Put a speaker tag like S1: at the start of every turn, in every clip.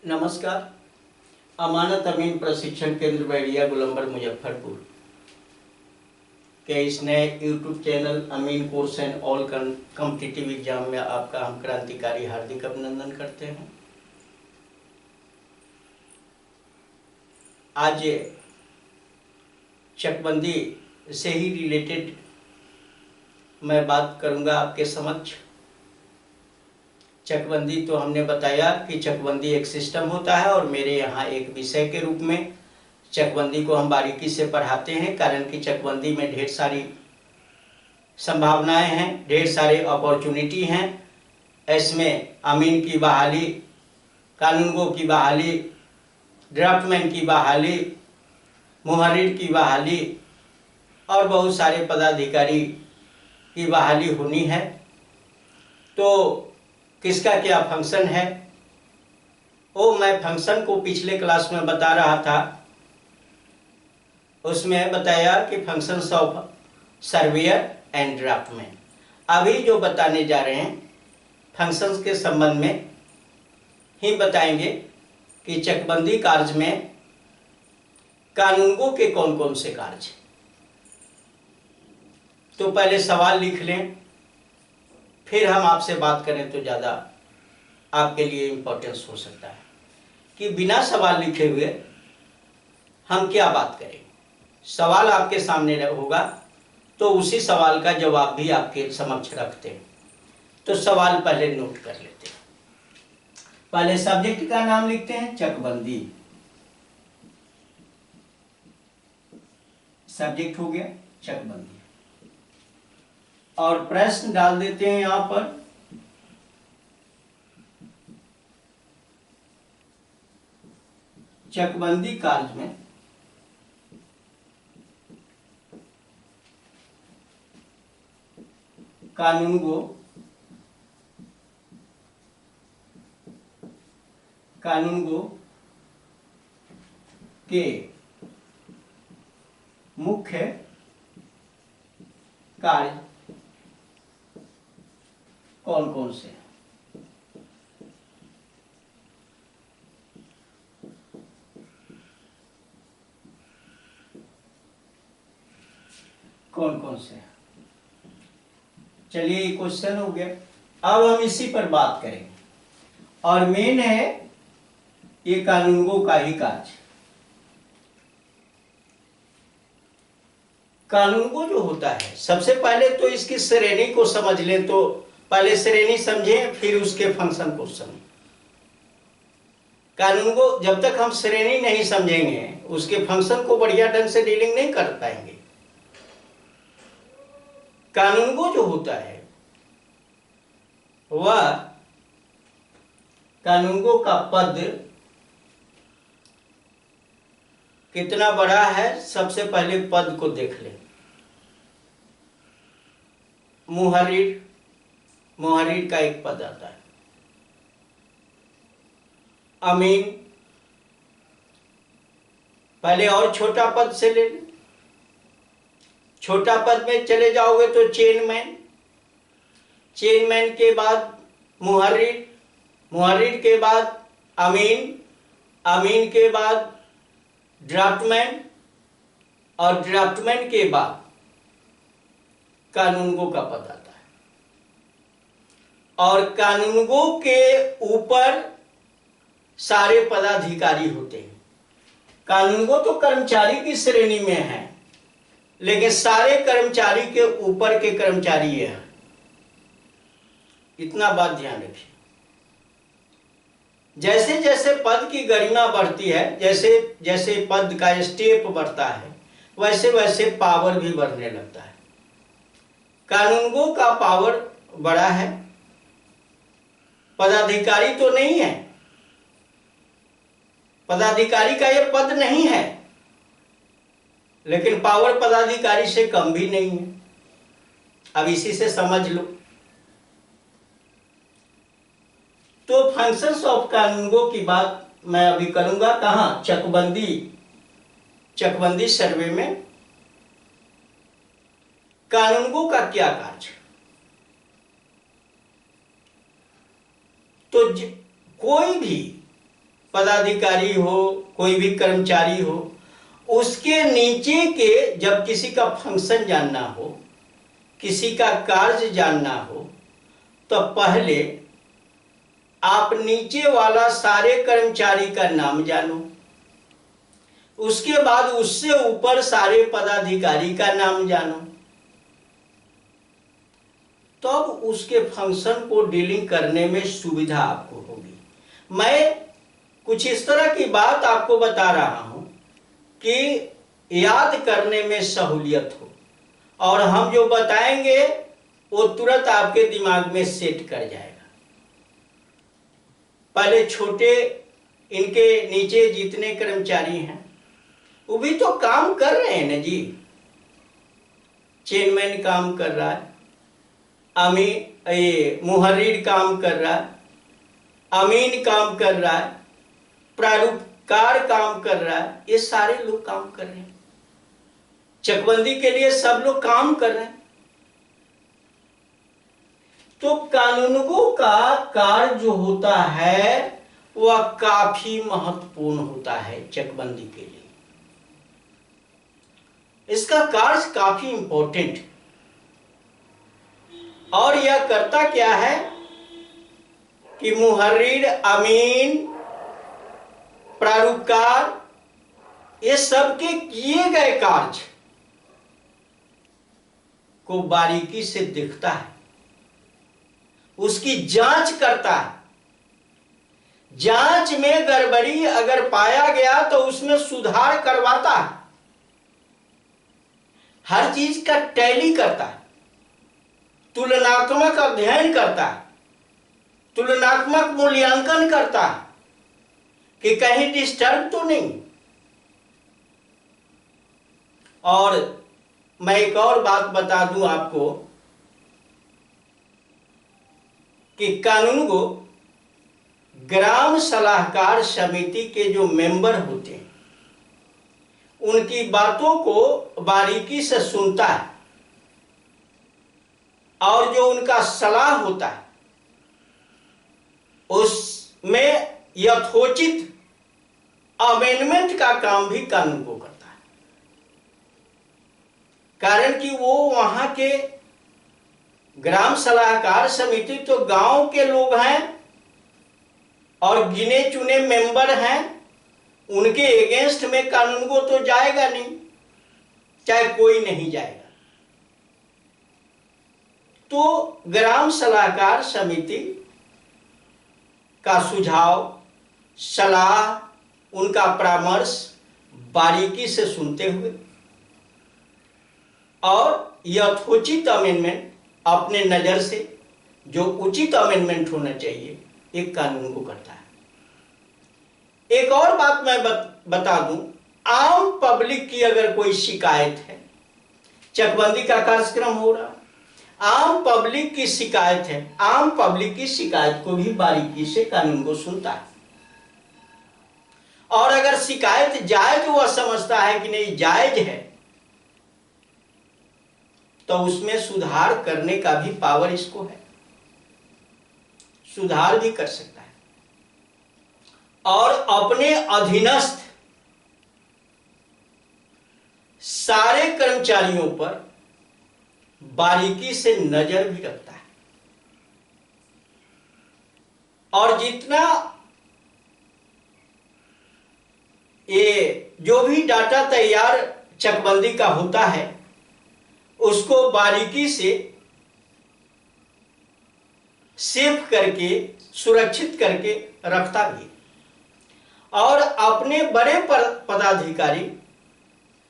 S1: नमस्कार। अमानत अमीन प्रशिक्षण केंद्र बैरिया गोलंबर मुजफ्फरपुर के इस नए YouTube channel Amin course and all competitive exam में आपका हम क्रांतिकारी हार्दिक अभिनंदन करते हैं। आज चकबंदी से ही रिलेटेड मैं बात करूंगा आपके समक्ष। चकबंदी तो हमने बताया कि चकबंदी एक सिस्टम होता है और मेरे यहाँ एक विषय के रूप में चकबंदी को हम बारीकी से पढ़ाते हैं, कारण कि चकबंदी में ढेर सारी संभावनाएं हैं, ढेर सारे अपॉर्चुनिटी हैं। इसमें अमीन की बहाली, कानूनगो की बहाली, ड्राफ्टमैन की बहाली, मुहर्रिर की बहाली और बहुत सारे पदाधिकारी की बहाली होनी है। तो किसका क्या फंक्शन है वो मैं फंक्शन को पिछले क्लास में बता रहा था। उसमें बताया कि functions of surveyor and draftsman. अभी जो बताने जा रहे हैं फंक्शंस के संबंध में ही बताएंगे कि चकबंदी कार्य में कानूनगो के कौन कौन से कार्य। तो पहले सवाल लिख लें, फिर हम आपसे बात करें तो ज़्यादा आपके लिए इम्पोर्टेंस हो सकता है कि बिना सवाल लिखे हुए हम क्या बात करें। सवाल आपके सामने होगा तो उसी सवाल का जवाब भी आपके समक्ष रखते हैं। तो सवाल पहले नोट कर लेते हैं। पहले सब्जेक्ट का नाम लिखते हैं चकबंदी, सब्जेक्ट हो गया चकबंदी, और प्रश्न डाल देते हैं यहां पर चकबंदी कार्य में कानूनगो के मुख्य कार्य कौन कौन से हैं। कौन कौन से हैं? चलिए ये क्वेश्चन हो गया। अब हम इसी पर बात करेंगे और मेन है ये कानूनगो का ही कार्य। कानूनगो जो होता है, सबसे पहले तो इसकी श्रेणी को समझ लें। तो पहले श्रेणी समझें फिर उसके फंक्शन को समझें। कानूनगो जब तक हम श्रेणी नहीं समझेंगे उसके फंक्शन को बढ़िया ढंग से डीलिंग नहीं कर पाएंगे। कानूनगो जो होता है वह कानूनगो का पद कितना बड़ा है, सबसे पहले पद को देख लें। मुहर्रिर का एक पद आता है। अमीन, पहले और छोटा पद से ले लें। छोटा पद में चले जाओगे तो चेनमैन, चेनमैन के बाद मुहर्रिर, मुहर्रिर के बाद अमीन, अमीन के बाद ड्राफ्टमैन और ड्राफ्टमैन के बाद कानूनगो का पद आता है। और कानूनगो के ऊपर सारे पदाधिकारी होते हैं। कानूनगो तो कर्मचारी की श्रेणी में है, लेकिन सारे कर्मचारी के ऊपर के कर्मचारी ये हैं। इतना बात ध्यान रखिए। जैसे जैसे पद की गरिमा बढ़ती है, जैसे जैसे पद का स्टेप बढ़ता है, वैसे वैसे पावर भी बढ़ने लगता है। कानूनगो का पावर बड़ा है, पदाधिकारी तो नहीं है, पदाधिकारी का यह पद नहीं है, लेकिन पावर पदाधिकारी से कम भी नहीं है। अब इसी से समझ लो। तो फंक्शंस ऑफ कानूनगो की बात मैं अभी करूंगा। कहां? चकबंदी सर्वे में कानूनगो का क्या कार्य। तो कोई भी पदाधिकारी हो, कोई भी कर्मचारी हो, उसके नीचे के जब किसी का फंक्शन जानना हो, किसी का कार्य जानना हो, तो पहले आप नीचे वाला सारे कर्मचारी का नाम जानो, उसके बाद उससे ऊपर सारे पदाधिकारी का नाम जानो, तब तो उसके फंक्शन को डीलिंग करने में सुविधा आपको होगी। मैं कुछ इस तरह की बात आपको बता रहा हूं कि याद करने में सहूलियत हो, और हम जो बताएंगे वो तुरंत आपके दिमाग में सेट कर जाएगा। पहले छोटे, इनके नीचे जितने कर्मचारी हैं वो भी तो काम कर रहे हैं ना जी। चेयरमैन काम कर रहा है, मुहर्रिर काम कर रहा है, अमीन काम कर रहा है, प्रारूपकार काम कर रहा है, ये सारे लोग काम कर रहे हैं। चकबंदी के लिए सब लोग काम कर रहे हैं। तो कानूनगो का कार्य जो होता है वह काफी महत्वपूर्ण होता है चकबंदी के लिए। इसका कार्य काफी इंपॉर्टेंट, और यह करता क्या है कि मुहर्रिर, अमीन, प्रारूपकार, ये सबके किए गए कार्य को बारीकी से देखता है, उसकी जांच करता है। जांच में गड़बड़ी अगर पाया गया तो उसमें सुधार करवाता है, हर चीज का टैली करता है, तुलनात्मक अध्ययन करता है, तुलनात्मक मूल्यांकन करता है कि कहीं डिस्टर्ब तो नहीं। और मैं एक और बात बता दूं आपको कि कानूनगो ग्राम सलाहकार समिति के जो मेंबर होते हैं उनकी बातों को बारीकी से सुनता है, और जो उनका सलाह होता है उसमें यथोचित अमेंडमेंट का काम भी कानून को करता है। कारण कि वो वहां के ग्राम सलाहकार समिति तो गांव के लोग हैं और गिने चुने मेंबर हैं, उनके अगेंस्ट में कानून को तो जाएगा नहीं, चाहे कोई नहीं जाएगा। तो ग्राम सलाहकार समिति का सुझाव, सलाह, उनका परामर्श बारीकी से सुनते हुए और यथोचित अमेंडमेंट अपने नजर से जो उचित अमेंडमेंट होना चाहिए एक कानून को करता है। एक और बात मैं बता दूं, आम पब्लिक की अगर कोई शिकायत है, चकबंदी का कार्यक्रम हो रहा, आम पब्लिक की शिकायत है, आम पब्लिक की शिकायत को भी बारीकी से कानून को सुनता है, और अगर शिकायत जायज वह समझता है कि नहीं जायज है तो उसमें सुधार करने का भी पावर इसको है, सुधार भी कर सकता है और अपने अधीनस्थ सारे कर्मचारियों पर बारीकी से नजर भी रखता है। और जितना ये जो भी डाटा तैयार चकबंदी का होता है उसको बारीकी से सेव करके, सुरक्षित करके रखता भी, और अपने बड़े पदाधिकारी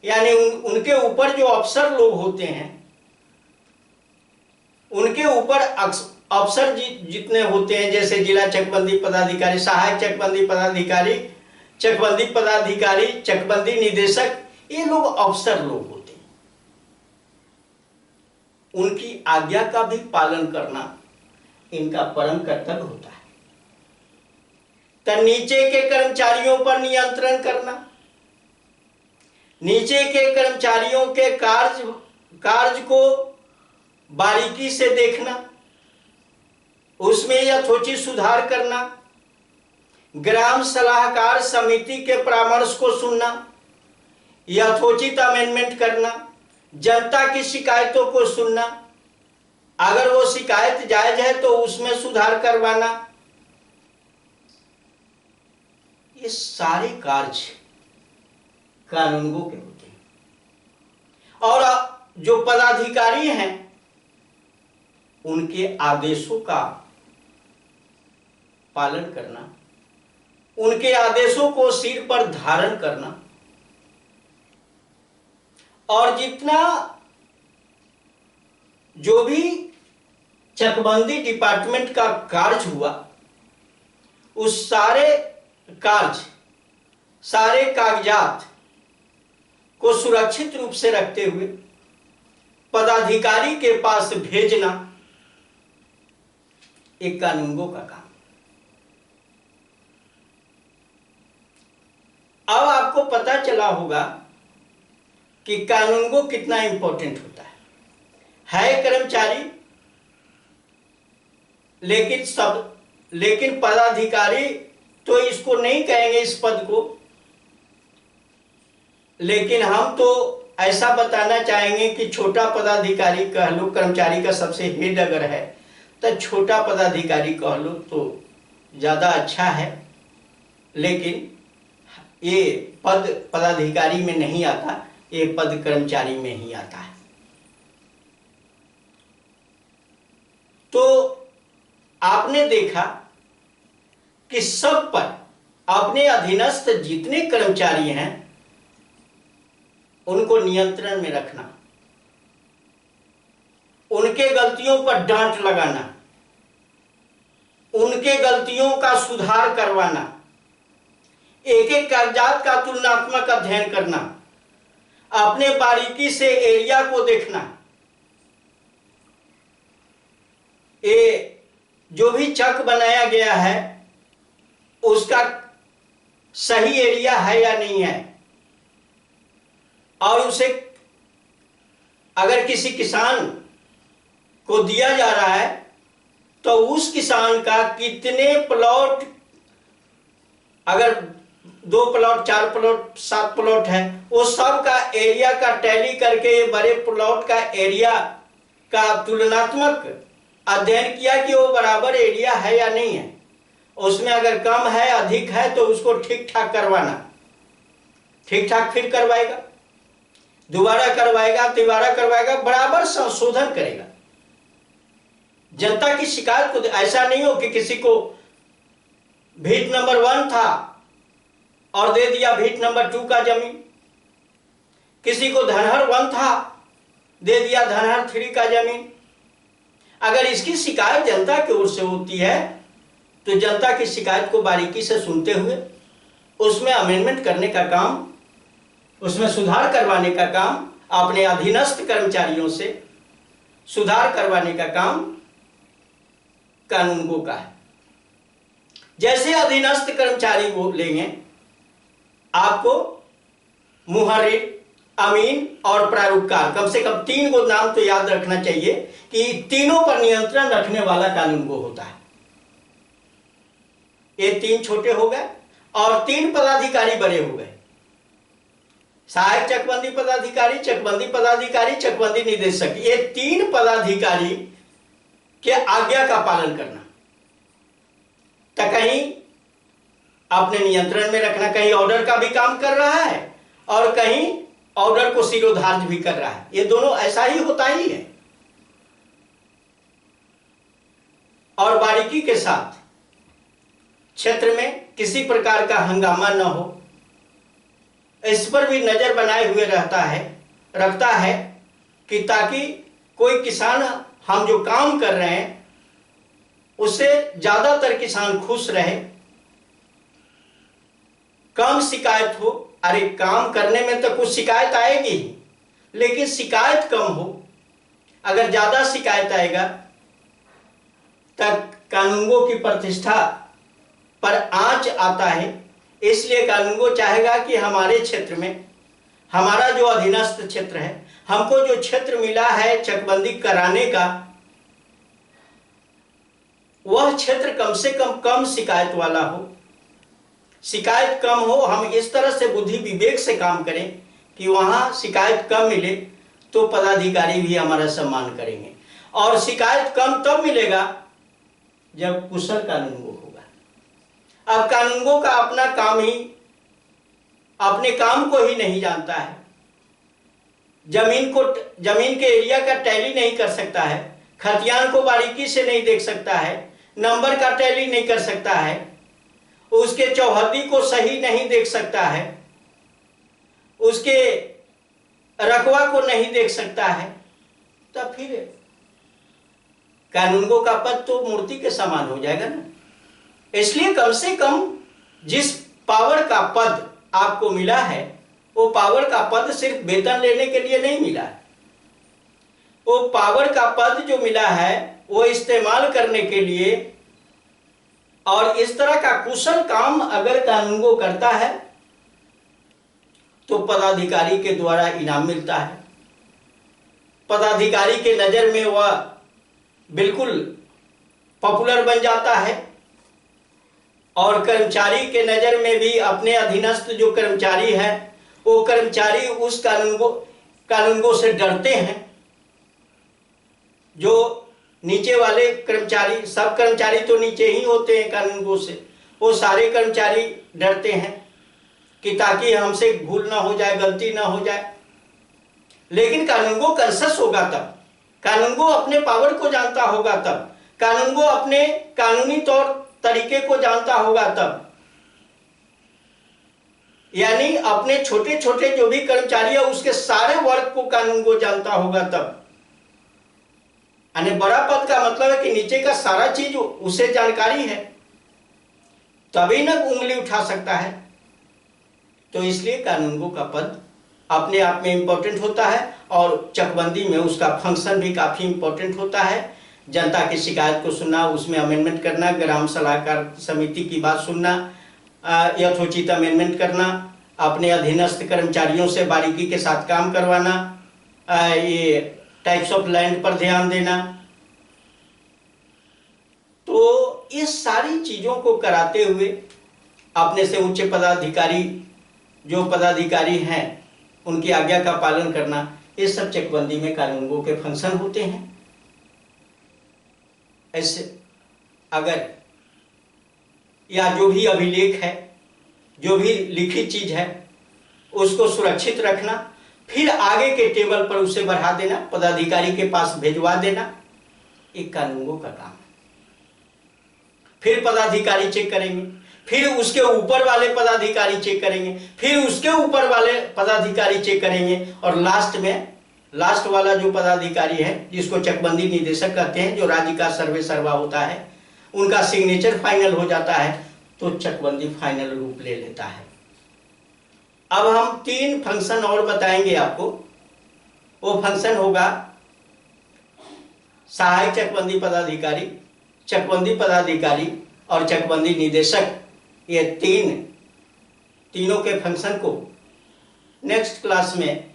S1: यानी उनके ऊपर जो अफसर लोग होते हैं, उनके ऊपर अफसर जितने होते हैं, जैसे जिला चकबंदी पदाधिकारी, सहायक चकबंदी पदाधिकारी, चकबंदी पदाधिकारी, चकबंदी निदेशक, ये लोग अफसर लोग होते हैं। उनकी आज्ञा का भी पालन करना इनका परम कर्तव्य होता है। तो नीचे के कर्मचारियों पर नियंत्रण करना, नीचे के कर्मचारियों के कार्य को बारीकी से देखना, उसमें यथोचित सुधार करना, ग्राम सलाहकार समिति के परामर्श को सुनना, यथोचित अमेंडमेंट करना, जनता की शिकायतों को सुनना, अगर वो शिकायत जायज है तो उसमें सुधार करवाना, ये सारे कार्य कानूनगो के होते हैं। और जो पदाधिकारी हैं उनके आदेशों का पालन करना, उनके आदेशों को सिर पर धारण करना, और जितना जो भी चकबंदी डिपार्टमेंट का कार्य हुआ उस सारे कार्य, सारे कागजात को सुरक्षित रूप से रखते हुए पदाधिकारी के पास भेजना एक कानूनगो का काम। अब आपको पता चला होगा कि कानूनगो कितना इंपॉर्टेंट होता है कर्मचारी, लेकिन पदाधिकारी तो इसको नहीं कहेंगे इस पद को, लेकिन हम तो ऐसा बताना चाहेंगे कि छोटा पदाधिकारी कह लो, कर्मचारी का सबसे हेड अगर है तो छोटा पदाधिकारी कह लो तो ज्यादा अच्छा है, लेकिन ये पद पदाधिकारी में नहीं आता, ये पद कर्मचारी में ही आता है। तो आपने देखा कि सब पर अपने अधीनस्थ जितने कर्मचारी हैं उनको नियंत्रण में रखना, उनके गलतियों पर डांट लगाना, उनके गलतियों का सुधार करवाना, एक एक कागजात का तुलनात्मक अध्ययन करना, अपने बारीकी से एरिया को देखना, ये जो भी चक बनाया गया है उसका सही एरिया है या नहीं है, और उसे अगर किसी किसान को दिया जा रहा है तो उस किसान का कितने प्लॉट, अगर 2 प्लॉट 4 प्लॉट 7 प्लॉट है, वो सब का एरिया का टैली करके ये बड़े प्लॉट का एरिया का तुलनात्मक अध्ययन किया कि वो बराबर एरिया है या नहीं है, उसमें अगर कम है अधिक है तो उसको ठीक ठाक करवाना, ठीक ठाक फिर करवाएगा, दोबारा करवाएगा, तिबारा करवाएगा, बराबर संशोधन करेगा। जनता की शिकायत को ऐसा नहीं हो कि किसी को भीट नंबर 1 था और दे दिया भीट नंबर 2 का जमीन, किसी को धनहर 1 था दे दिया धनहर 3 का जमीन। अगर इसकी शिकायत जनता की ओर से होती है तो जनता की शिकायत को बारीकी से सुनते हुए उसमें अमेंडमेंट करने का काम, उसमें सुधार करवाने का काम, अपने अधीनस्थ कर्मचारियों से सुधार करवाने का काम कानूनगो का है। जैसे अधीनस्थ कर्मचारी वो लेंगे, आपको मुहर्रिर, अमीन और प्रारूपकार, कम से कम 3 को नाम तो याद रखना चाहिए कि तीनों पर नियंत्रण रखने वाला कानूनगो होता है। ये 3 छोटे हो गए और 3 पदाधिकारी बड़े हो गए, सहायक चकबंदी पदाधिकारी, चकबंदी पदाधिकारी, चकबंदी निदेशक। ये 3 पदाधिकारी के आज्ञा का पालन करना, तो कहीं अपने नियंत्रण में रखना, कहीं ऑर्डर का भी काम कर रहा है और कहीं ऑर्डर को सिरोधार्य भी कर रहा है। ये दोनों ऐसा ही होता ही है। और बारीकी के साथ क्षेत्र में किसी प्रकार का हंगामा न हो, इस पर भी नजर बनाए हुए रखता है कि ताकि कोई किसान, हम जो काम कर रहे हैं उससे ज्यादातर किसान खुश रहे, कम शिकायत हो। अरे काम करने में तो कुछ शिकायत आएगी ही, लेकिन शिकायत कम हो। अगर ज्यादा शिकायत आएगा तब कानूनगो की प्रतिष्ठा पर आंच आता है। इसलिए कानूनगो चाहेगा कि हमारे क्षेत्र में, हमारा जो अधीनस्थ क्षेत्र है, हमको जो क्षेत्र मिला है चकबंदी कराने का, वह क्षेत्र कम से कम शिकायत वाला हो, शिकायत कम हो, हम इस तरह से बुद्धि विवेक से काम करें कि वहां शिकायत कम मिले तो पदाधिकारी भी हमारा सम्मान करेंगे। और शिकायत कम तब मिलेगा जब कुशल कानूनगो होगा। अब कानूनगो का अपना काम ही, अपने काम को ही नहीं जानता है, जमीन के एरिया का टैली नहीं कर सकता है, खतियान को बारीकी से नहीं देख सकता है, नंबर का टैली नहीं कर सकता है, उसके चौहद्दी को सही नहीं देख सकता है, उसके रकवा को नहीं देख सकता है, तब फिर कानूनगो का पद तो मूर्ति के समान हो जाएगा ना। इसलिए कम से कम जिस पावर का पद आपको मिला है, वो पावर का पद सिर्फ वेतन लेने के लिए नहीं मिला है। वो पावर का पद जो मिला है वो इस्तेमाल करने के लिए, और इस तरह का कुशल काम अगर कानूनगो करता है तो पदाधिकारी के द्वारा इनाम मिलता है। पदाधिकारी के नजर में वह बिल्कुल पॉपुलर बन जाता है, और कर्मचारी के नजर में भी अपने अधीनस्थ जो कर्मचारी है वो कर्मचारी उस कानूनगो से डरते हैं। जो नीचे वाले कर्मचारी, सब कर्मचारी तो नीचे ही होते हैं कानूनगो से, वो सारे कर्मचारी डरते हैं कि ताकि हमसे भूल ना हो जाए, गलती ना हो जाए। लेकिन कानूनगो कॉन्शियस होगा तब, कानूनगो अपने पावर को जानता होगा तब, कानूनगो अपने कानूनी तौर तरीके को जानता होगा तब, यानी अपने छोटे छोटे जो भी कर्मचारी है उसके सारे वर्ग को कानूनगो जानता होगा तब। यानी बड़ा पद का मतलब है कि नीचे का सारा चीज उसे जानकारी है, तभी ना उंगली उठा सकता है। तो इसलिए कानूनगो का पद अपने आप में इंपॉर्टेंट होता है, और चकबंदी में उसका फंक्शन भी काफी इंपॉर्टेंट होता है। जनता की शिकायत को सुनना, उसमें अमेंडमेंट करना, ग्राम सलाहकार समिति की बात सुनना, यथोचित अमेंडमेंट करना, अपने अधीनस्थ कर्मचारियों से बारीकी के साथ काम करवाना, ये टाइप्स ऑफ लैंड पर ध्यान देना। तो इस सारी चीजों को कराते हुए अपने से उच्च पदाधिकारी जो पदाधिकारी हैं उनकी आज्ञा का पालन करना, ये सब चकबंदी में कानूनगो के फंक्शन होते हैं। ऐसे अगर या जो भी अभिलेख है, जो भी लिखित चीज है, उसको सुरक्षित रखना, फिर आगे के टेबल पर उसे बढ़ा देना, पदाधिकारी के पास भिजवा देना, एक कानूनगो का काम है। फिर पदाधिकारी चेक करेंगे, फिर उसके ऊपर वाले पदाधिकारी चेक करेंगे, फिर उसके ऊपर वाले पदाधिकारी चेक करेंगे, और लास्ट में लास्ट वाला जो पदाधिकारी है जिसको चकबंदी निदेशक कहते हैं, जो राज्य का सर्वे सर्वा होता है, उनका सिग्नेचर फाइनल हो जाता है तो चकबंदी फाइनल रूप ले लेता है। अब हम 3 फंक्शन और बताएंगे आपको। वो फंक्शन होगा सहायक चकबंदी पदाधिकारी, चकबंदी पदाधिकारी और चकबंदी निदेशक। ये तीनों के फंक्शन को नेक्स्ट क्लास में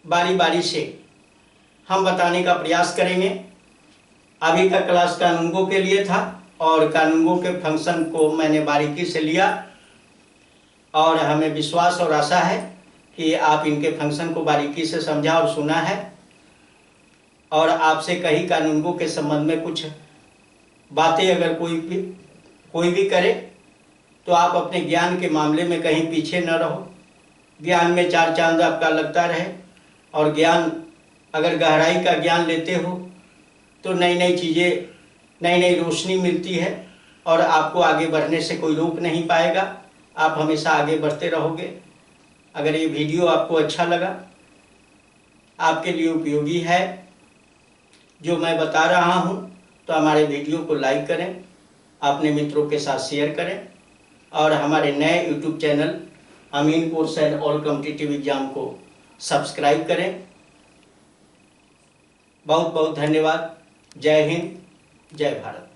S1: बारी बारी से हम बताने का प्रयास करेंगे। अभी का क्लास कानूनगो के लिए था, और कानूनगो के फंक्शन को मैंने बारीकी से लिया, और हमें विश्वास और आशा है कि आप इनके फंक्शन को बारीकी से समझा और सुना है। और आपसे कहीं कानूनगो के संबंध में कुछ बातें अगर कोई भी करे तो आप अपने ज्ञान के मामले में कहीं पीछे न रहो। ज्ञान में 4 चांद आपका लगता रहे, और ज्ञान अगर गहराई का ज्ञान लेते हो तो नई नई चीज़ें, नई नई रोशनी मिलती है, और आपको आगे बढ़ने से कोई रोक नहीं पाएगा। आप हमेशा आगे बढ़ते रहोगे। अगर ये वीडियो आपको अच्छा लगा, आपके लिए उपयोगी है जो मैं बता रहा हूँ, तो हमारे वीडियो को लाइक करें, अपने मित्रों के साथ शेयर करें, और हमारे नए YouTube channel Amin course and all competitive exam को सब्सक्राइब करें। बहुत बहुत धन्यवाद। जय हिंद, जय भारत।